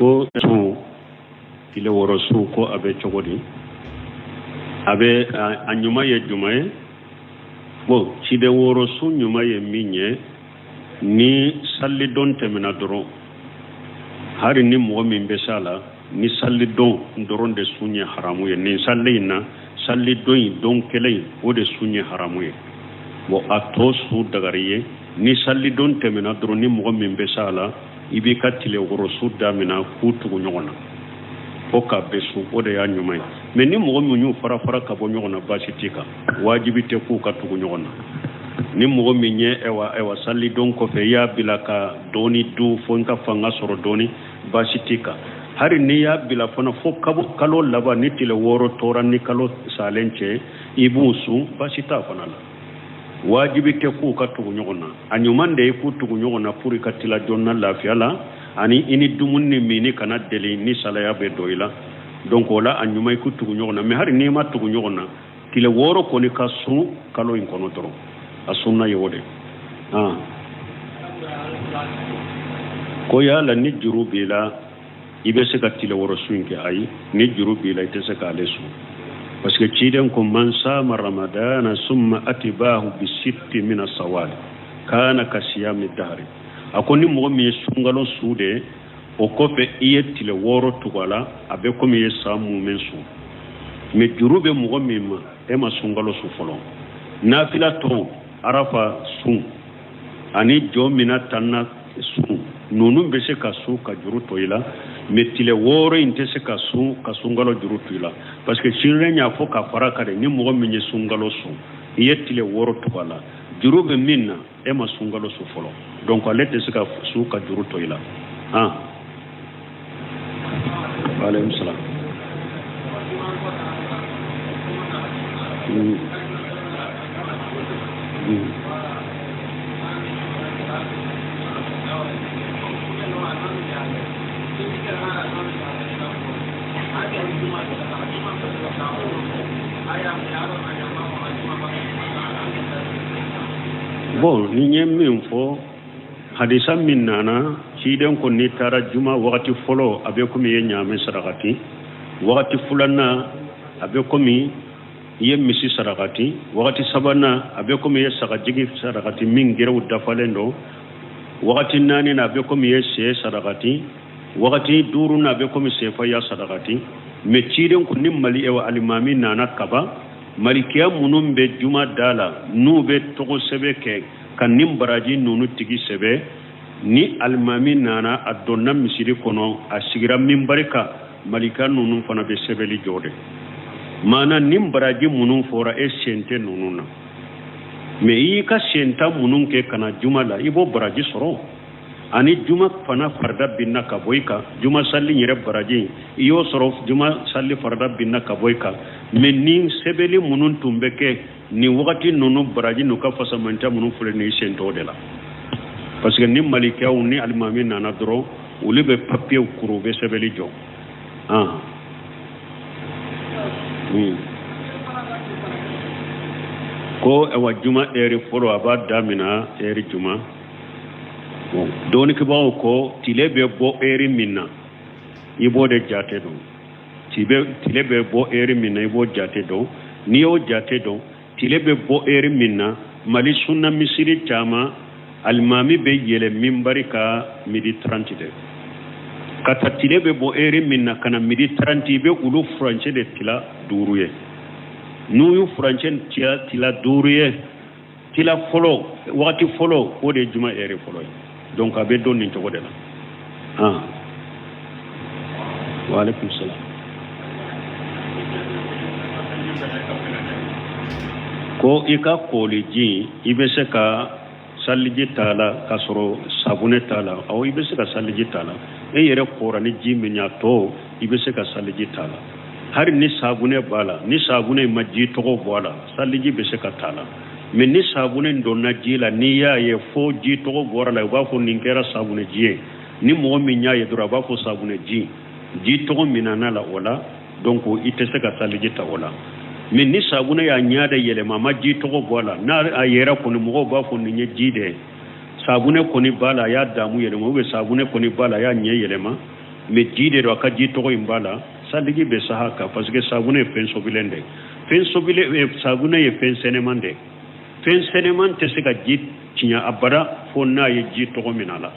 ko su ile woro su ko abe chogodi abe anyuma ye jumaye bo ci de woro su nyuma ye minye ni salli don temina doro hari ni mo min be sala ni salli don doron de sunye haramu ye ni salli na salli don kelay o de sunye haramu ye bo ato su dagariye ni salli don temina doro ni mo min be sala ibi katile woro su damina kutu nyona o ka besu o de ya nyumay mais ni mo mu fara ka bo nyona basitika wajibi te ku ka tugu nyona ni mo mi nye ewa salli don ko fe ya bilaka doni du fo nka fanga soro doni basitika hari ni ya bila fona fo kalo laba ni tile woro tora ni kalo salenche ibusu basita fona la wajibi te ku ka tugu nyona anyumande ku tugu nyona puri katila jonna lafiala ani ini dumunni mini kana deli ni salaya be doila donc wala anyumay ku tugu nyona me hari ni ma tugu nyona tile woro ko ni kasu kalo in kono toro asunna yode ko yala ni jurubila ibe se katile woro sunke ay ni jurubila ite se kalesu parce que ciden ko man sama ramadana summa atibahu bi sitti min as-sawal kana kasiyami dahri akoni mo mi sungalo sude o ko be iyetile woro tugala abe ko mi samu mensu me jurube mo mi ma e ma sungalo su folo nafila to arafa sun ani jomina tanna sun nunu be se kasu ka juru to ila metile woro inte se kasu kasungalo juru to ila parce que chirenya fo ka faraka de ni mo mi ni sungalo su yetile woro to wala jurube minna e ma sungalo su folo donc alete se ka su ka juru to ila alaykum salam bon ni nyem fo hadisa min nana ci den ko ni tara juma wakati folo abe ko mi nyame sarakati wakati fulana abe ko mi misi sarakati wakati sabana abe ko mi sakajigi sarakati min gerew dafalendo wakati nani na abe ko mi se sarakati wakati duru na abe ko mi se fa ya sarakati me ci den ko ni mali e wa alimami nana kaba malikiya munum be juma dala nu be togo sebe ke kan nim baraji nunu tigi sebe ni almami nana adonna misiri kono asigira min barika malika nunu fana be sebeli jode mana nim baraji munum fora e sente nunu na me yi ka senta munum ke kana juma la ibo baraji soro ani juma fana farda binna ka boyka juma salli nyere baraji iyo soro juma salli farda binna ka boyka men ni sebeli munun tumbeke ni wakati nunu baraji nuka fasamanta munun fule ni sento de la parce que ni malikiya ni alimami nana doro uli be papier kuru be sebeli jo ko ewa juma eri folo aba damina eri juma doni ke bawo ko tile be bo eri minna ibo de jate do tile be bo eri minna ibo jate do ni o jate do tile be bo eri minna mali sunna misiri chama almami be yele mimbari ka midi 30 de kata tile be bo eri minna kana midi 30 be ulu franche de tila duruye nuyu franche tila duruye tila folo wakati folo o de juma eri folo donc abe don ni to de la wa alaikum salam ko ika koliji ibe se ka saliji tala kasoro sabune tala aw ibe se ka saliji tala e yere korani jiminya to ibe se ka saliji tala har ni sabune bala ni sabune maji to ko bala saliji be se ka tala mais ni sabune ndonna jila ni ya ye fo ji to ko bora la ba fo ninkera sabune ji ni mo mi nya ye dura ba fo sabune ji to ko minana la wala donc ite se ka saliji ta wala mais ni sabune ya nyaada yele mama ji to ko bala na ayera ko ni mo ba fo ni ji de sabune ko ni bala ya damu yele mo be sabune ko ni bala ya nye yele ma mais jide do ka ji to imbala saligi be sahaka parce que sabune fen sobilende fen sobile sabune ye fen senemande fen seneman te se ka ji tinya abara fo na ye ji to minala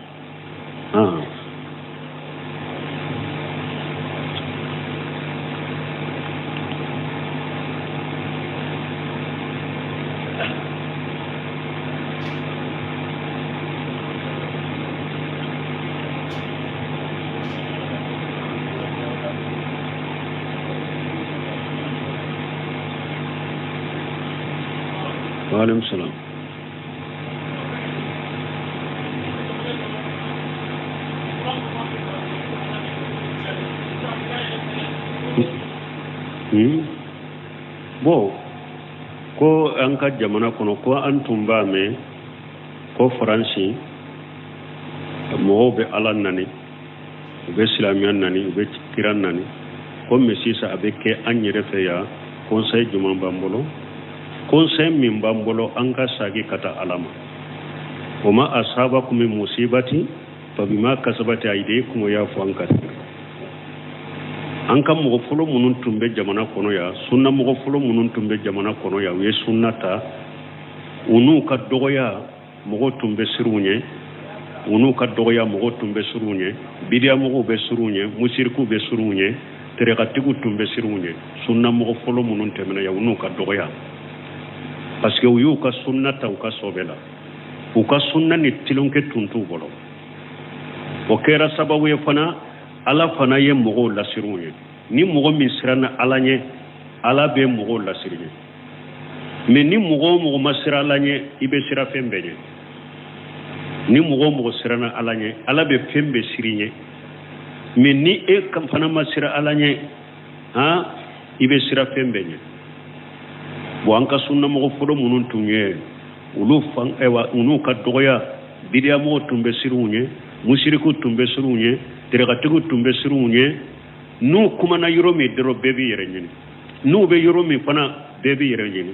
وعليكم السلام bon ko an ka jamana kono ko an tumba me ko faransi mo be ala nani be islamiyan nani be kiran nani ko mesisa abeke an yere fe ya conseil juma bambolo conseil min bambolo an ka sagi kata alama wama asabakum min musibati fa bima kasabati aydikum ya fu an kan mogo folo munun tumbe jamana kono ya sunna mogo folo munun tumbe jamana kono ya we sunnata unu ka dogoya mogo tumbe sirunye unu ka dogoya mogo tumbe sirunye bidia mogo be sirunye musirku be sirunye terekatigu tumbe sirunye sunna mogo folo munun temena ya unu ka dogoya parce que uyu ka sunnata u ka sobela u ka sunna ni tilonke tuntu bolo o kera sababu ye fana ala fana ye mogo lasirunye ni mogo min sirana ala nye ala be mogo lasirunye mais ni mogo masira ala nye ibe sira fembe nye ni mogo sirana ala nye ala be fembe sirinye mais ni e kam fana masira ala nye ibe sira fembe nye bo anka sunna mogo folo munun tunye ulu fan ewa unu ka doya bidia mogo tumbe sirunye musiriku tumbe sirunye terekatigu tumbe sirunye nu kuma na yoromi dero bebi yere nyini nu be yoromi fana bebi yere nyini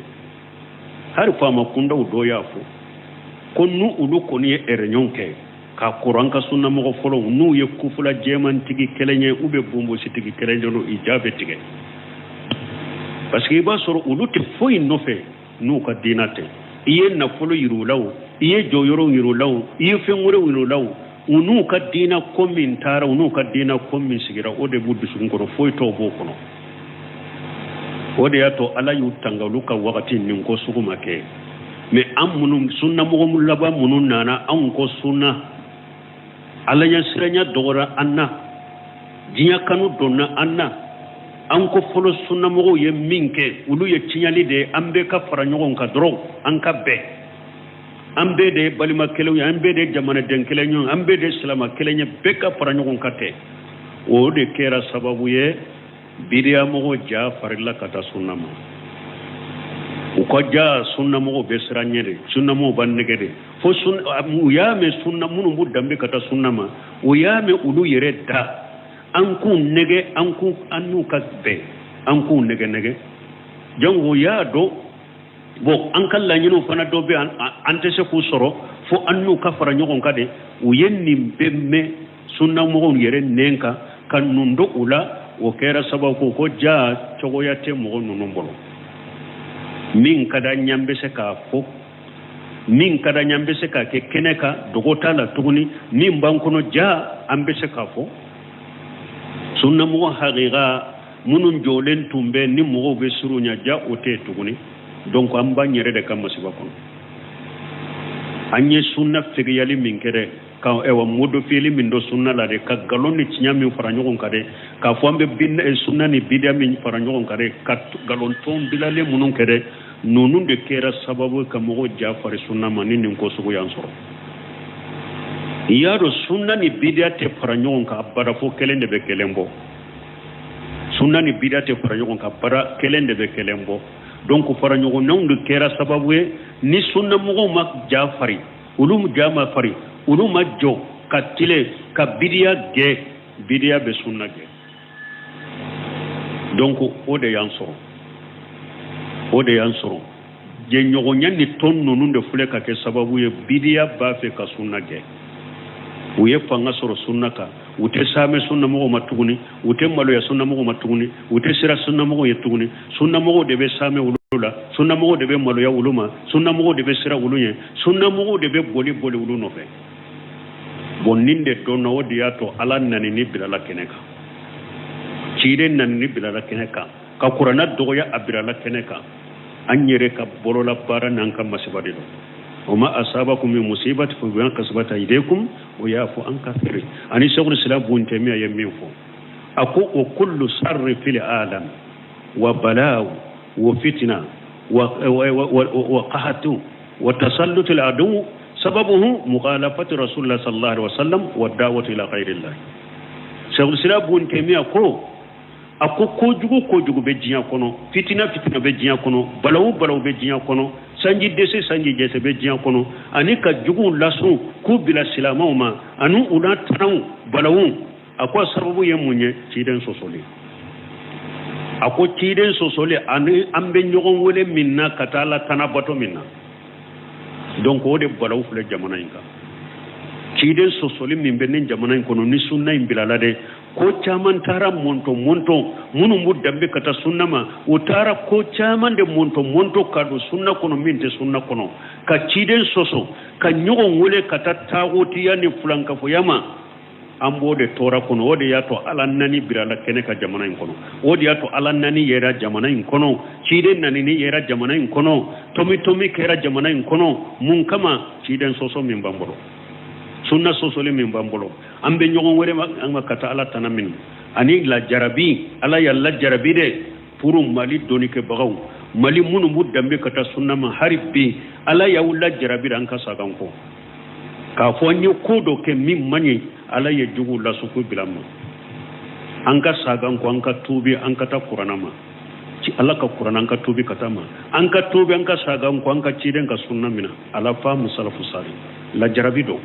har fama kunda u doya fu ko nu ulu ko ni erenyonke ka Quran ka sunna mo folo nu ye kufula jeman tigi kelenye ube bumbo sitigi kelenye no ijabe tige parce que ba soro ulu te foi no fe nu ka dinate iye na folo yirulaw iye joyoro yirulaw iye fengure yirulaw unu ka dina komin tara unu ka dina komin sigira o de buddu sungoro foi to bo kono o de yato ala yu tangalu ka wakati nin ko suguma ke mais am munum sunna mo mul laba munun nana an ko sunna ala nya siranya dogora anna jinya kanu donna anna an ko folo sunna mo ye minke ulu ye tinyali de ambe ka faranyo ka dro an ka be ambe de balima kelew ambe de jamana den kelew ambe de salama kelenya beka faranyo kate o de kera sababu ye bidia mo ja farilla kata sunna mo ko ja sunna mo be siranyede sunna mo bannegede fo sunna mu ya me sunna munu bu dambe kata sunna ma o ya me ulu yere da anku nege anku anu kasbe anku nege jango ya do bo an kala nyino fana do be ante se ku soro fo anu ka fara nyogon kade o yenni bemme sunna mo yere nenka kan nundo ula o kera sababu ko ja togo yate mo nunu mbolo min kada nyambe se ka fo min kada nyambe se ka ke keneka dogota la tuguni min bankono ja ambe se ka fo sunna mo haqiqa munun jolen tumbe ni mo be surunya ja ote tuguni donc am bagnere de kam masiba kon anye sunna fege yali min kede ka ewa modo fili min do sunna la de ka galonni tinya min faranyo kon kade ka fombe bin sunna ni bidia min faranyo kon kade ka galon ton bilale munun kede nonun de kera sababu ka mo ja fare sunna manin ko sugo yansoro yaro sunna ni bidia te faranyo kon ka bara fo kelende be kelembo sunna ni bidia te faranyo kon ka bara kelende be kelembo donc faranyo kon non de kera sababu ni sunna mo ma ja fari ulum jama fari uluma jo katile ka bidia ge bidia be sunna ge donc o de yansoro je nyogo nyandi ton nonu de fule ka ke sababu ye bidia ba fe ka sunna ge uye fanga soro sunna ka ute same sunna mo matuguni ute malo ya sunna mo matuguni ute sira sunna mo yetuguni sunna mo de be same ulula sunna mo de be malo ya uluma sunna mo de be sira ulunye sunna mo de be boli uluno fe bonninde to no diya to ala nani ni bilala keneka cire nani ni bilala keneka ka qur'ana dogoya abirala keneka anyere ka bolola bara nan kan masibadi do وما أصابكم من مصيبة فبما كسبت أيديكم ويعفو عن كثير أني شغل الإسلام بن تيمية يمينفو أكو وكل شر في العالم وبلاء وفتنة وقحط وتسلط العدو سببه مخالفة رسول الله صلى الله عليه وسلم والدعوة إلى غير الله شغل الإسلام بن تيمية ako kojugu be jiya kono fitina be jiya kono balawu be jiya kono sanji jese be jiya kono ani ka jugu lasu ku bila silamaw ma anu una tanu balawu ako sababu ye munye ciden sosole ako ciden sosole ani ambe nyogon wole minna katala tanabato minna donc o de balawu fule jamana inka ciden sosole min benen jamana kono ni sunna imbilala de ko caman tara monto munu mu dambe kata sunna ma o tara ko caman de monto kado sunna kono minte sunna kono ka ciden soso ka nyogon wole kata tagoti yani fulanka fo yama ambode tora kono ode yato alannani birala kene ka jamana in kono ode yato alannani yera jamana in kono ciden nani ni yera jamana in kono tomi kera jamana in kono mun kama ciden soso min bambolo sunna sosole min bambolo ambe nyogon wore ma kata ala tanamin ani la jarabi ala yalla jarabi de puru mali donike bagaw mali munu mudambe kata sunna ma haribbi ala yawla jarabi an ka saganko ka fonyi kodo ke min mani ala ya jugu la suku bilamma an ka saganko an ka tubi an ka ta qur'anama ci ala ka qur'an an ka tubi katama an ka tubi an ka saganko an ka ciden ka sunna mina ala fa musalafu sari la jarabi do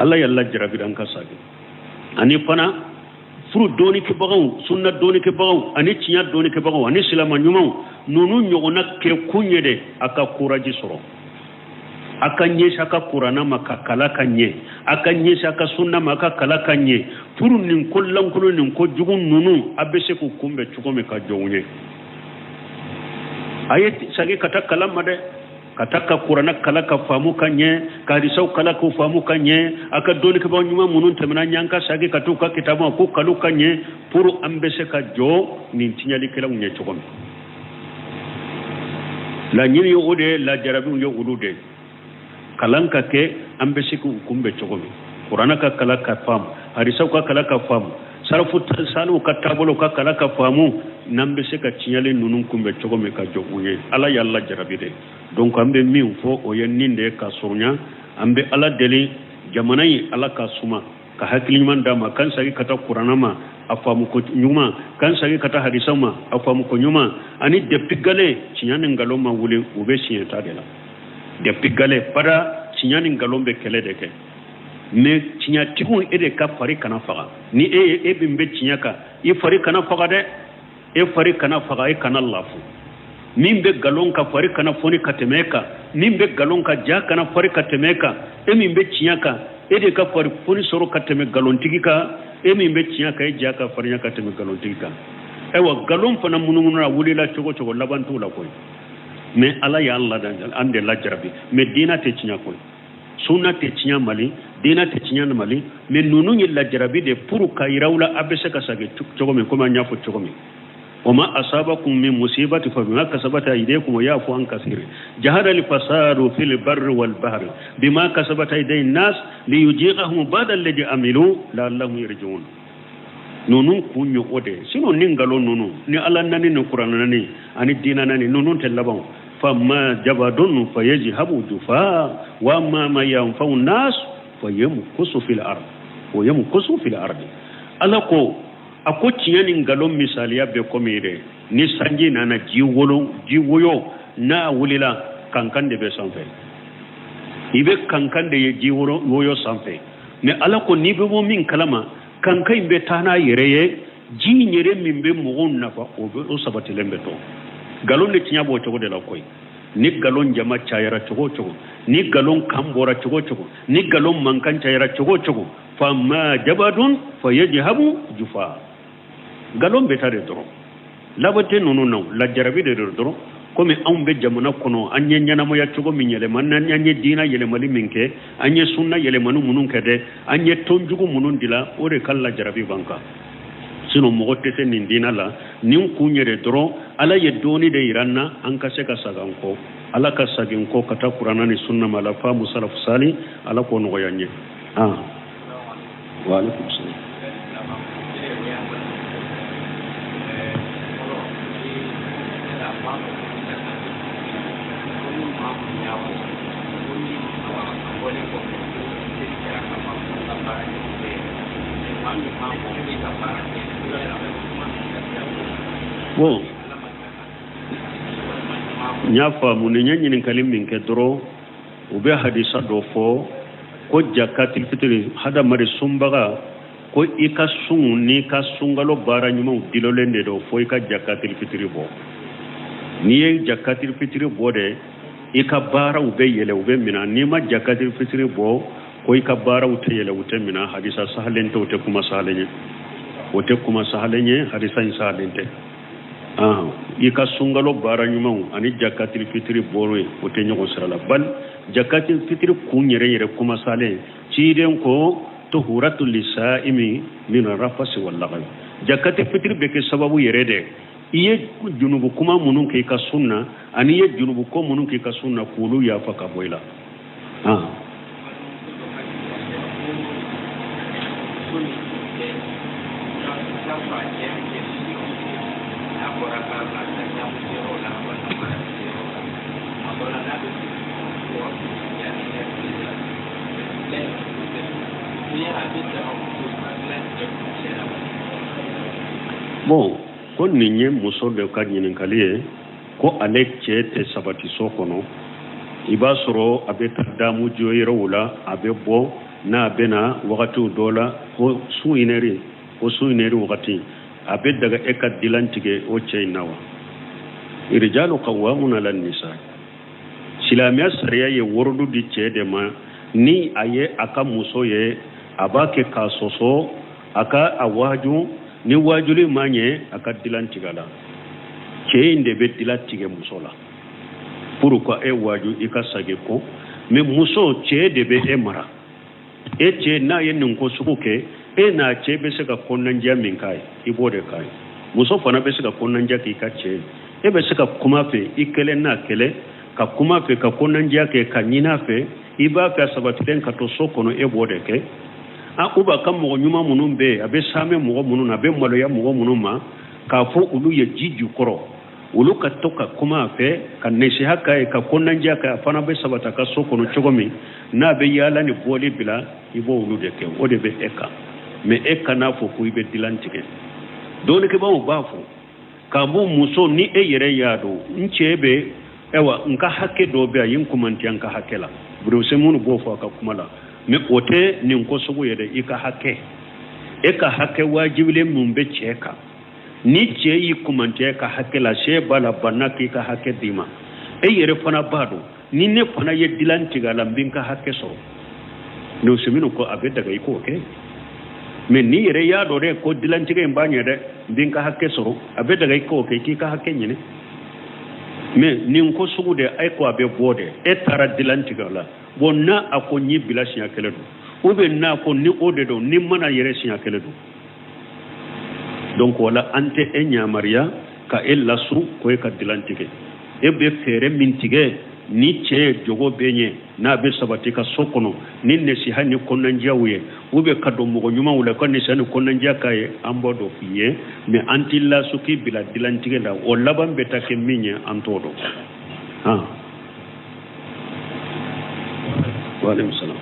Allah yalla jarabi dan ka sage ani fana furu doni ke bagaw sunna doni ke bagaw ani cinya doni ke bagaw ani silama nyumaw nunu nyogona ke kunyede aka kuraji soro aka nye shaka qur'ana maka kala kanye aka nye shaka sunna maka kala kanye furu nin kollan kulo nin ko jugun nunu abese ku kumbe chukome ka jonye ayet sage kata kalama de kataka qur'ana kala ka famu kanye ka risau kala ko famu kanye aka doni ka banyuma munun tamina nyanka sage katuka kitabu ko kalu kanye puru ambese ka jo nin tinyali kala unye chokom la nyini yo ode la jarabi yo ulude kalanka ke ambese ku kumbe chokom qur'ana ka kala ka famu harisau ka kala ka famu sarfu salu ka tabolo ka kala ka famu nambe se ka tinyale nunun kumbe chogome ka jogunye ala yalla jarabi de donc ambe min fo o yenninde ka surnya ambe ala deli jamanai ala ka suma ka hakiliman dama kan sagi kata qur'ana ma afamu ko nyuma kan sagi kata hadisa ma afamu ko nyuma ani de pigale tinyane ngalo ma wule ube sienta de la de pigale para tinyane ngalo be kele de ke me tinya tigun ede ka fari kana faga ni e bimbe tinya ka e fari kana faga de e fari kana faga e kana lafu min be galon ka fari kana foni katemeka min be galon ka ja kana fari katemeka e min be tinya ka e de ka fari foni soro kateme galon tigika e min be tinya ka e ja ka fari nya kateme galon tigika e wa galon fana munumuna wulila chogo labantu la koy me ala ya Allah dan ande la jarabi me dina te tinya koy sunna te tinya mali dina te tinya mali me nunu ni la jarabi de puru ka irawla abese ka sage chogo me ko ma nyafo chogo me وما أصابكم من مصيبة فبما كسبت أيديكم ويعفو عن كثير جهر الفساد في البر والبحر بما كسبت أيدي الناس ليجيغهم بعد الذي عملوا لعلهم يرجعون نونو كونيو أودي سينو نينغالو نونو ني الله ناني نقران ناني أني دينا ناني نونو تلبون فما جبادون فيذهبوا جفاء وما ما ينفع الناس فيمكث في الأرض ألاكو ako tiyanin galon misaliya be komire ni sanji nana jiwoyo na wulila kankan de be sanfe ibe kankan de jiwoyo sanfe ne alako ni be mo min kalama kankan be tana yereye ji nyere min be mo nafa o sabati lembe to galon ne tinya bo to de la koy ni galon jama chayara to ni galon kambora chogo chogo ni galon mankancha yara chogo chogo fama jabadun fayajhabu jufa galon betare doro labate nono no la jarabi de doro comme on be jamana kono anye nyana mo ya chogo minyele man anye dina yele mali minke anye sunna yele manu munun kede anye tonjugo munun dila ore kala jarabi banka sino mo tete nin dina la nin kunyere doro ala ye doni de iranna an ka se ka saganko ala ka sagin ko kata qur'ana ni sunna mala fa musalaf sali ala ko no yanye wa alaikum salam bon nyafa mun nyanyin kalim min kedro ube hadisa do fo ko jakatil fitri hada mari sumbaga ko ika sun ni ka sungalo bara nyuma dilolende do fo ika jakatil fitri bo ni jakatil fitri bo de ika bara ube yele ube mina ni ma jakatil fitri bo ko ika bara ute yele ute mina hadisa sahalente ute kuma sahalenye hadisa sahalente ika sungalo bara nyuma ani jakatil fitri borwe ute nyogo sala bal jakatil fitri kunyere yere kuma sale ciden ko tuhuratul lisaimi min rafasi wallahi jakatil fitri beke sababu yere de iye junubu kuma munun ke ka sunna ani ye junubu ko munun ke ka sunna kulu ya faka boila bon ko ninye muso de ka nyininkaliye ko alek te sabati sokono iba soro abe tadamu joyiro wala abe bo na bena wakati dola ko suineri wakati abe daga ekat dilantige o nawa irjalu qawwamuna lan nisa silamiya sariya ye wordu di de ma ni aye aka muso ye abake kasoso aka awaju ni wajuli manye aka dilantigala inde be dilatige musola pourquoi e waju ikasage ko me muso de be emara na yen ko sukuke na be se ka konnanja min kai ibode kai muso fana be se ka konnanja ki ka be se ka kuma fe ikele na kele ka kuma fe ka konnanja ke ka nyina fe iba ka sabatren ka to sokono ebode ke uba kam mo nyuma munun be abe same mo munun abe malo ya mo munun ma ka fo ulu ye jiju koro ulu ka toka kuma fe ka nesi haka ka konnanja ka fana be sabata ka sokono chogomi na be yala ni boli bila ibo ulu de ke o de be eka me eka na fo ku ibe dilantike dole ke ba mo bafo ka bu muso ni e yere yado nchebe ewa nka hake do be yin kumanti nka hakela bro se munu bo fo ka kumala me ote ni nko sogo yede ika hake wajibile mumbe cheka ni che yi kumanti ka hakela she bala banaki ka hake dima e yere fana bado ni ne fana ye dilanti gala mbinka hake so no semino ko abe daga iko ke me ni yere ya do re ko dilanti ga mbanya de mbinka hake so abe daga iko ke ki ka hake nyine me ni nko sugu de ay ko abe bode e tara dilanti gala bonna ako nyi bila sinya keledo ube na ko ni ode do ni mana yere sinya keledo donc wala ante enya maria ka ella su ko e ka dilantike e be fere mintige ni che jogo benye na be sabati ka sokono ni ne si hani konnanja wuye ube ka do mo nyuma wala ko ne sani konnanja kay ambodo fiye me antilla su ki bila dilantike da o laban be take minye antodo وعليكم السلام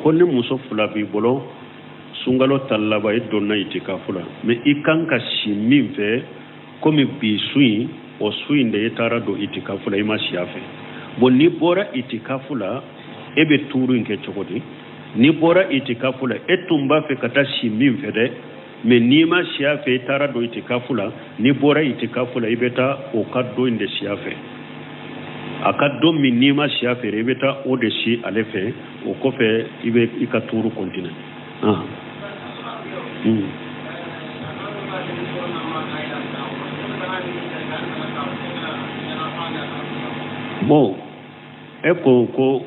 كل مصفلا بيبولو sungalo talaba idonna itikafula me ikanka shimin fe komi bisui o suinde yetara do itikafula ima siafe bonni bora itikafula ebe turu nke chokodi ni bora itikafu la etumba fe kata shimin fede me nima shiafe tara do itikafu la ni bora itikafu la ibeta o kaddo inde shiafe akaddo min nima shiafe ibeta o de shi alefe o kofe ibe ikaturu kontine bon ko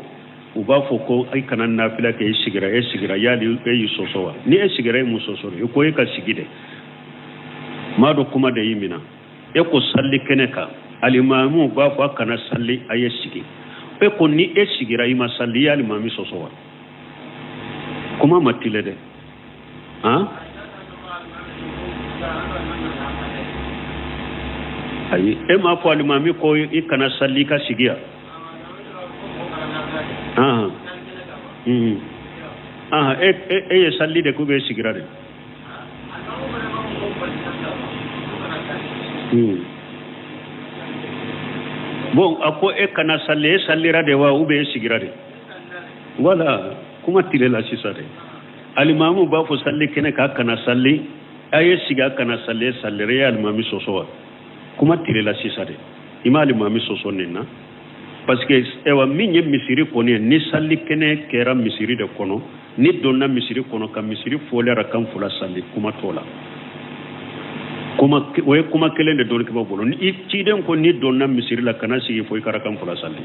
uba foko ay kanan nafila ke sigira yali e sosowa ni e sigira mu sosoro ko e ka sigide mado kuma da yimina e ko salli keneka alimamu ba fa kana salli ay sigi e ko ni e sigira ima salli yali mami sosowa kuma matile de ayi e ma fo alimami ko e kana salli ka sigiya e salli de kube sigirade bon ako e kana sallira de wa ube sigirade wala kuma tilela sisade alimamu ba fo salli kene ka kana salli aye siga kana sallire ya alimami sosowa kuma tilela sisade ima alimami soso nenna parce que ewa minye misiri koni ni salli kene kera misiri de kono ni donna misiri kono ka misiri folera kan fula salli kuma tola kuma kelen de don ke bolo ni ciden ko ni donna misiri la kana sigi foy kara kan fula salli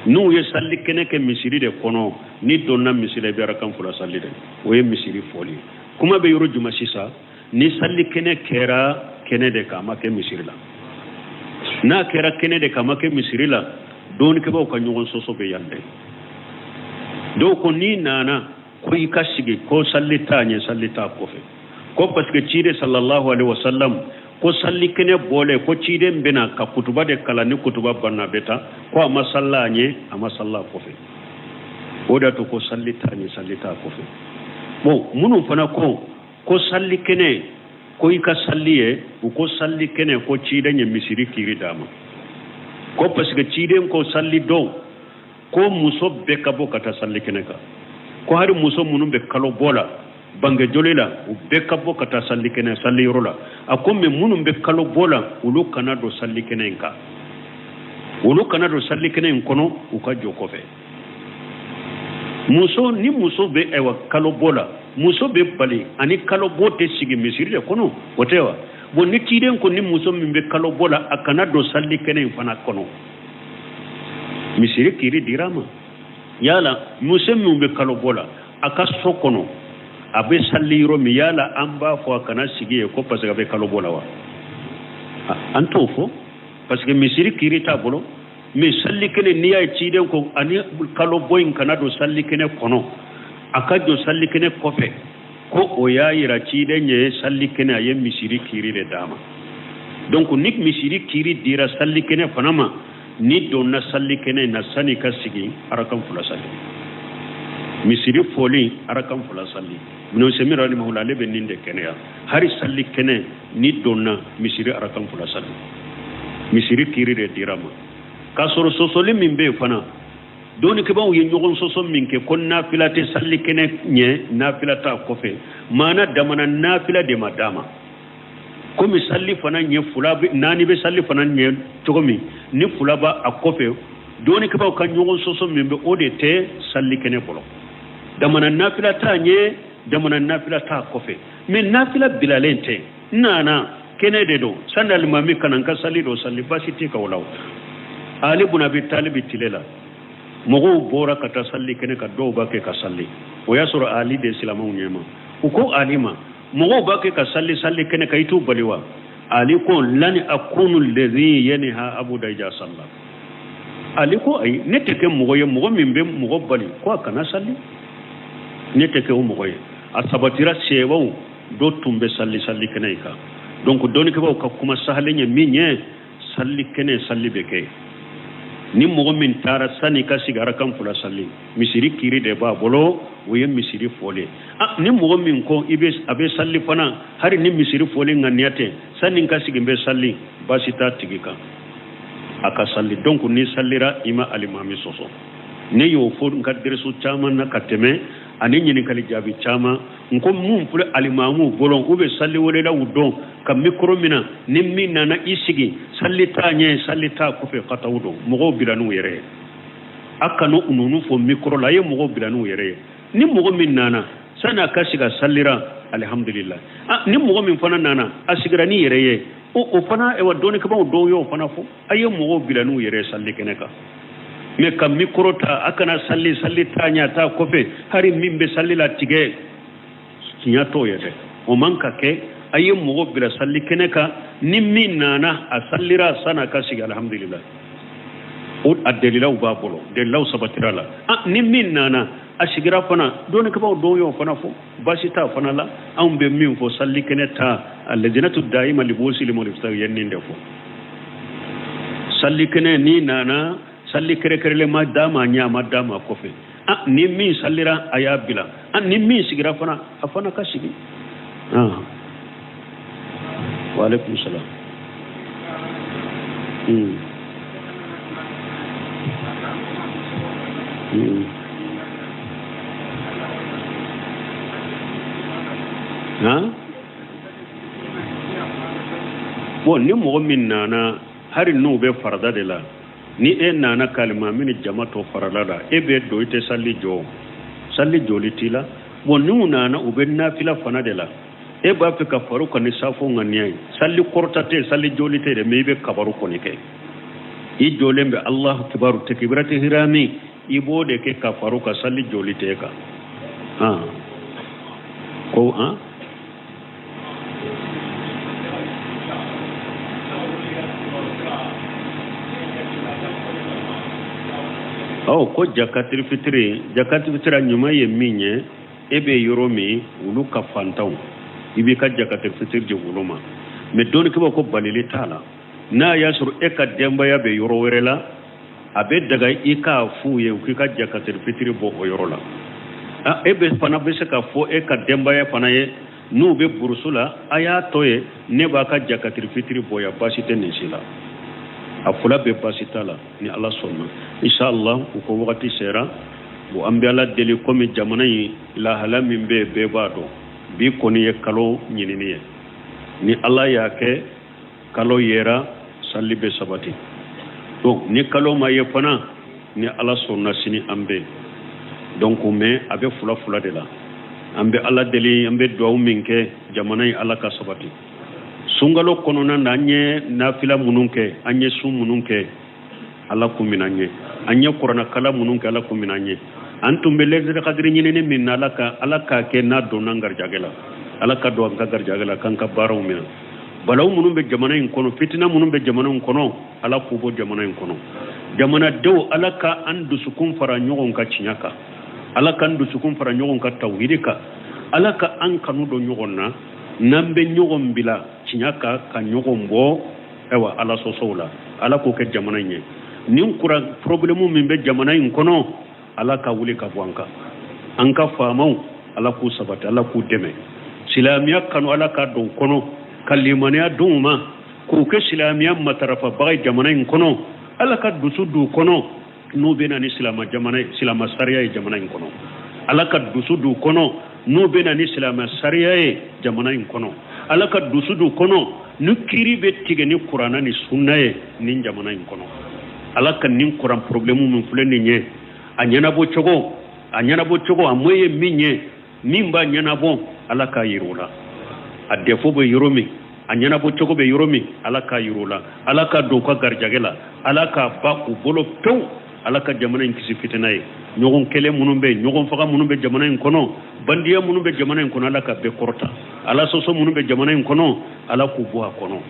nu ye salli kene ke misiri de kono ni donna misiri be kan fula salli de o ye misiri foli kuma be yoro juma sisa ni salli kene kera kene de kama ke misiri la na kera kene de kama ke misiri la don ke baw ka ñogon soso be yande do ko ni nana ko ikashige ko sallita ko fe ko parce que ciide sallallahu alaihi wasallam ko salli kene bole ko ciide mbena ka kutuba de kala ni kutuba banna beta ko ama salla ko fe oda to ko sallita ko fe bon munum fana ko salli kene ko ika salliye ko salli kene ko ciide nye misiri kiri dama ko parce que ciiden ko salli do ko muso be kabo kata salli keneka ko hari muso munum be kalo bola bange jolela u be kabo kata salli kene salli rola akome munum be kalo bola ulu kanado salli kenenka ulu kanado salli kenen kono u ka joko fe muso be ewa kalo bola muso be bali ani kalo bote sigi misiri kono wotewa bon ni ciiden ko ni muso min be kalo bola akana do salli kenen fana kono misiri kiri dirama yala muso min be kalo bola aka so kono abe salli ro mi yala amba fo akana sigi ko parce que be kalo bola wa anto fo parce que misiri kiri ta bolo mi salli kenen ni ay ciiden ko ani kalo boyin kana do salli kenen kono aka do salli kenen kofe ko o yayira ciiden ye salli kene aye misiri kiri de dama donc nik misiri kiri dira salli kene fanama ni donna salli kene na sani ka sigi arakan fula salli misiri foli arakan fula salli no semira ni mahula lebe ninde kene ya hari salli kene ni donna misiri arakan fula salli misiri kiri de dirama kasoro sosoli min be fana doni ke bawo ye ñogon soso min ke kon nafila te salli kene nye nafila ta kofe mana damana nafila de madama ko mi salli fana nye fula nani be salli fana nye togomi ni fula ba a kofe doni ke bawo kan ñogon soso min be ode te salli kene bolo damana nafila ta nye damana nafila ta kofe mais nafila bilalente nana kene de do sandal mami kananka salli do salli basiti ka walaw ali bun abi talib tilela mogo bora kata salli kene ka do ba ke ka salli o ya sura ali de islamu nyema uko alima mogo ba ke ka salli kene ka itu baliwa ali ko lan akunu alladhi yanha abu dayja salla ali ko ay nete ke mogo ye mogo min be mogo bali ko kana salli nete ke o mogo ye asabatira sewaw do tumbe salli kene ka donc doni ke ba ka kuma sahalenya minye salli kene salli beke ni mogo min tara sani ka sigara kan fula salli misiri kiri de ba bolo woye misiri fole ni mogo min ko abe salli fana hari ni misiri fole nganiyate sani ka sigi be salli basita tigika aka salli donc ni sallira ima alimami soso ne yo fo ngadire su chaman na kateme ani nyini kali jabi chama nko mun pule alimamu bolon ube salli wole la udon kam mikro mina nimmi nana isigi salli ta ko fe qata udon mogo bilanu yere akano ununu fo mikro la ye mogo bilanu yere ni mogo min nana sana kashiga sallira alhamdulillah ni mogo min fana nana asigira ni yere ye o fana e wa doni ka ba do yo fana fo aye mogo bilanu yere salli keneka me kam mikro ta akana salli ta nya ta ko fe hari mimbe salli la tige nya to yede o manka ke aye mogo bila salli keneka ni min nana a sallira sana kashiga alhamdulillah o adelila uba bolo de law sabatirala ni min nana ashigira fana doni ka ba do yo fana fo basita fana la an be min fo salli keneta alladinatu daima li bosil mo lifta yenni ndefo salli kene ni nana salli kere le ma dama nya ma dama kofe ni min sallira aya bila ni min sigira fana afana ka shigi wa alaikum salam bon ni mogo min nana hari no be farada de la ni nana kalima min jamato farada la be do ite salli jolitila bon ni nana ube nafila fana de la ba fe ka faru ko ni safo ngani salli kortate salli jolite de mebe kabaru ko ni ke i jolembe allah akbar takbiratu hirami ibo de ke ka faru ka salli jolite ka ko ko jakatir fitri nyuma ye minye ebe yoromi ulu ka fantaw ibi ka jakatir fitri je uluma me don ko ko balili tala na yasur e ka demba ya be yoro werela abe daga ika fu ye ku ka jakatir fitri bo o yorola ebe fana be se ka fo e ka demba ya fana ye nu be bursula aya toye ne ba ka jakatir fitri bo ya basite nisila afula be basitala ni Allah sonna inshallah ko wakati sera bo ambe ala deli komi jamana yi la hala min be bado bi koni ye kalo nyinini ni Allah ya ke kalo yera salli be sabati donc ni kalo ma ye fana ni Allah sonna sini ambe donc me abe fula de la ambe Allah deli ambe do min ke jamana yi Allah ka sabati sungalo kono na nanye nafila mununke anye sum mununke ala kuminanye anye qur'ana kala mununke ala kuminanye antum beleze qadri nyine min alaka ke na do nangar jagela alaka do nangar jagela kanka baraw mina balaw munun be jamana in kono fitina munun be jamana in kono ala kubo jamana in kono jamana dew alaka andu sukun fara nyogon ka cinyaka alaka andu sukun fara nyogon ka tawhidika alaka an kanu do nyogonna nambe nyogon bila cinyaka ka nyogon bo ewa ala sosola ala ko ke jamana nye nin kura problemu min be jamana in kono ala ka wuli ka bwanka an ka famau ala ku sabata ala ku deme silamiya kanu ala ka don kono kalimaniya duma ko ke silamiya matarafa bagay jamana in kono ala ka dusu du kono no be na ni silama sariya jamana in kono ala ka dusu du kono no be na ni silama sariya jamana in kono ala ka dusu du kono nu kiri be tige ni qur'ana ni sunna ni jamana in kono ala ka nin qur'an problemu mun fulani nye anyana bo chogo amoye minye mimba nyana bo ala ka yirula adefo be yoromi anyana bo chogo be yoromi ala ka yirula ala ka do ka garjagela ala ka ba ku bolo pew ala ka jamana in kisi fitanaye nyogon kele munun be nyogon faga munun be jamana in kono bandiya munun be jamana in kono ala ka be korta ala soso munun be jamana in kono ala ku bo kono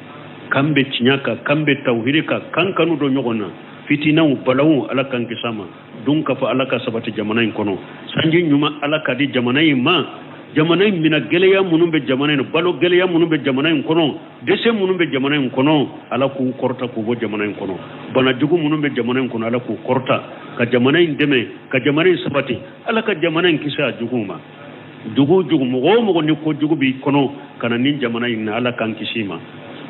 kambe cinyaka kambe tauhidika kankanu do nyogona fitina balawu ala kan kisama dun ka fa ala ka sabati jamana in kono sanji nyuma ala ka di jamana in ma jamana in mina geleya munun be jamana in balo geleya munun be jamana in kono dese munun be jamana in kono ala ku korta ku bo jamana in kono bana jugu munun be jamana in kono ala ku korta ka jamana in deme ka jamana in sabati ala ka jamana in kisa juguma jugu mo ni ko jugu bi kono kana nin jamana in ala kan kisima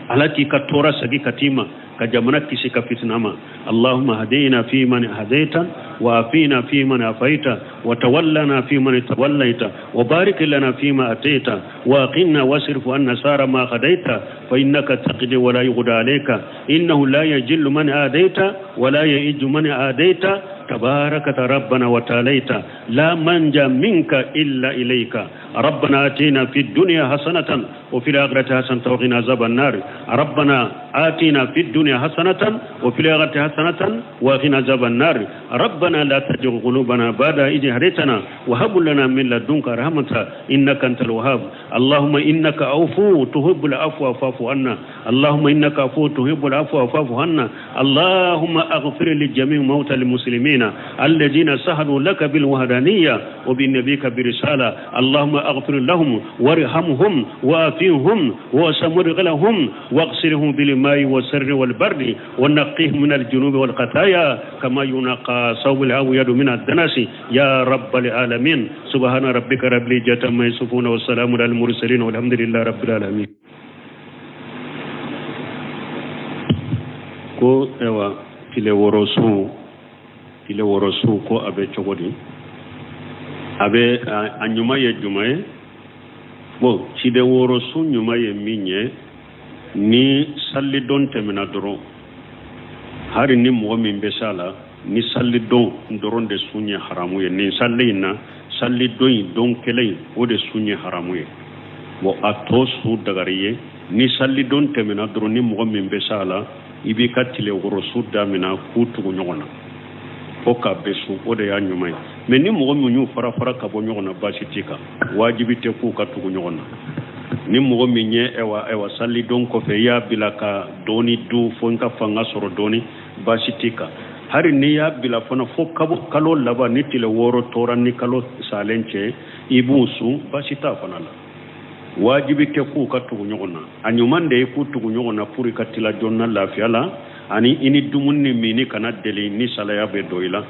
ala ki ka tora sagi katima كجمنا كيسي كفتنما اللهم هدينا في من هديت وافينا في من افيت وتولنا في من توليت وبارك لنا فيما اتيت وقنا واصرف عنا شر ما قضيت فانك تقضي ولا يقضى عليك انه لا يجل من آديت ولا يئج من آديت تبارك ربنا وتعاليت لا منجا منك إلا إليك ربنا آتينا في الدنيا حسنة وفي الآخرة حسنة وقنا عذاب النار ربنا آتينا في الدنيا حسنة وفي الآخرة حسنة وقنا عذاب النار ربنا لا تزغ قلوبنا بعد إذ هديتنا وهب لنا من لدنك رحمة إنك أنت الوهاب اللهم إنك عفو تحب العفو فاعف عنا اللهم إنك عفو تحب العفو فاعف عنا اللهم اغفر لجميع موتى المسلمين الذين سهلوا لك بالوحدانية وبنبيك برسالة اللهم اغفر لهم وارحمهم وآفهم وسمر لهم واغسلهم بالماء والسر والبرد ونقهم من الجنوب والخطايا كما ينقى ثوب الأبيض من الدنس يا رب العالمين سبحان ربك رب العزة عما يصفون والسلام على المرسلين والحمد لله رب العالمين ko ewa tile worosu ko abe chogodi abe anyuma ye jumaye bo tile worosu nyuma ye minye ni salli don temina doro hari ni mo min be sala ni salli don doron de sunye haramu ye ni salli na salli don kelay o de sunye haramu ye bo ato su dagariye ni salli don temina doro ni mo min be sala ibi katile worosu damina kutugu nyogona o ka besu o de ya nyumay mais ni mo ñu fara ka bo nyogona basitika wajibi te ku ka tugu nyogona ni mo mi nye ewa salli don ko fe ya bilaka doni du fo nka fanga soro doni basitika hari ni ya bila fona fo kalo laba ni tile woro toran ni kalo salenche ibusu basita fana la wajibi ke ku ka tugu nyogona anyumande ku tugu nyogona puri katila jonna lafiala ani ini dumunni mini kana deli ni salaya be doila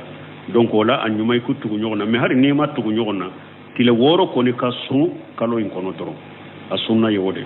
donc wala anyumay ku tugu nyogona me hari ni ma tugu nyogona tile woro ko ni kasu kalo in kono doro asunna yode